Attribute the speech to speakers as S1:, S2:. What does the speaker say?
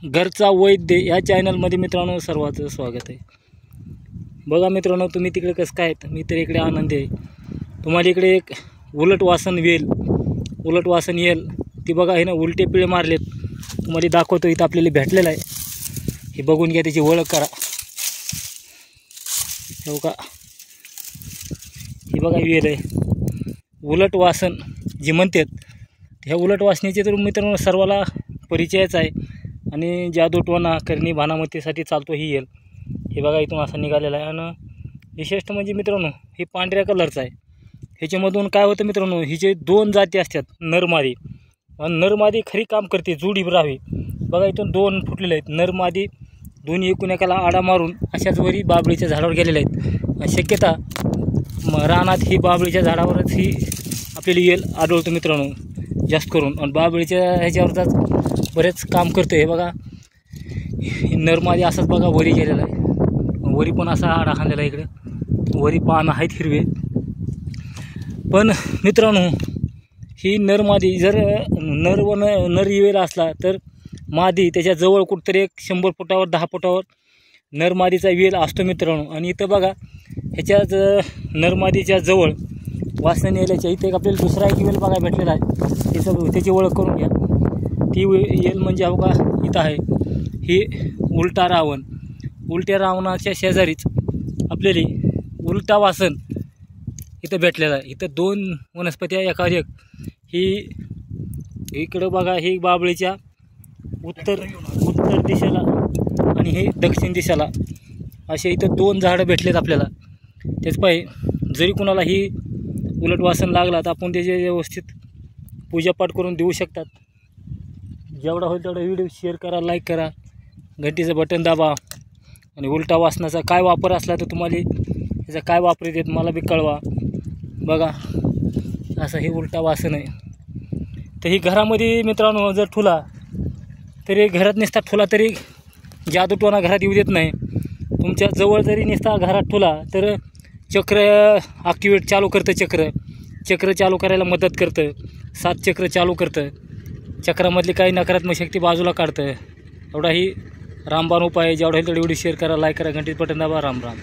S1: घरचा वैद्य या चॅनलमध्ये मित्रांनो सर्वांचं स्वागत आहे। बघा मित्रांनो, तुम्ही तिकडे कसं काय आहेत, मी तर इकडे आनंदी आहे। तुम्हाला इकडे एक उलट वासन येईल ती बघा, हे ना उलटे पिळे मारलेत, तुम्हाला दाखवतो। इथं आपल्याला भेटलेलं आहे, हे बघून घ्या, त्याची ओळख करा। हे बघा, ही बघा वेल आहे उलट वासन जी म्हणतात। ह्या उलट वासनेचे तर मित्रांनो सर्वाला परिचयच आहे आणि जादूटोणा करणी भानामतीसाठी चालतो ही येल। हे बघा इथून असा निघालेला आहे आणि विशेष म्हणजे मित्रांनो हे पांढऱ्या कलरचं आहे। ह्याच्यामधून काय होतं मित्रांनो, हिचे दोन जाती असतात, नरमादी आणि नरमादी खरी काम करते, जुडी राहावी। बघा इथून दोन फुटलेले आहेत नरमादी, दोन्ही एकूण एकाला आडा मारून अशाच वरी बाबळीच्या झाडावर गेलेले आहेत। शक्यता रानात ही बाबळीच्या झाडावरच ही आपल्याला येल आढळतो मित्रांनो जास्त करून, आणि बाबळीच्या ह्याच्यावरच बरेच काम करते। हे बघा नरमादी असंच बघा वरी गेलेला आहे, वरी पण असा आडा खांदलेला आहे, इकडे वरी पानं आहेत हिरवे। पण मित्रांनो ही नरमादी जर नर येवेला असला तर मादी त्याच्या जवळ कुठतरी एक 100 फुटावर 10 फुटावर नरमादीचा वेल असतो मित्रांनो। आणि इथं बघा ह्याच्याच नरमादीच्या जवळ वासन येल्याच्या इथे एक आपल्याला दुसरा एक वेल बघा भेटलेला आहे, त्याची ओळख करून घ्या। ती येल म्हणजे हो का इथं आहे ही उलटा रावण। उलट्या रावणाच्या शेजारीच आपल्याला उलटा वासन इथं भेटलेला आहे। इथं दोन वनस्पती आहे, एकावर एक। ही इकडं बघा ही बाबळीच्या उत्तर दिशेला आणि हे दक्षिण दिशेला असे इथं दोन झाडं भेटलेत आपल्याला। तेच पाहिजे जरी कुणाला ही उलट वासन लागला तर आपण त्याचे व्यवस्थित पूजापाठ करून देऊ शकतात। जेवढा होईल तेवढा व्हिडिओ शेअर करा, लाईक करा, घंटीचं बटन दाबा आणि उलटा वासनाचा काय वापर असला तर तुम्हाला त्याचा काय वापर येतात मला बी कळवा। बघा असं हे उलटा वासन आहे। तर ही घरामध्ये मित्रांनो जर ठुला तरी घरात निसता ठुला तरी जादूटोणा घरात येऊ देत नाही। तुमच्या जवळ जरी निसता घरात ठुला तर चक्र ॲक्टिवेट चालू करतं, चक्र चालू करायला मदत करतं, 7 चक्र चालू करतं, चक्रामधली काही नकारात्मक शक्ती बाजूला काढतं। एवढा ही रामबाण उपाय आहे। जेवढा होईल तेवढा व्हिडिओ शेअर करा, लाईक करा, घंटीचं बटन दाबा। राम राम।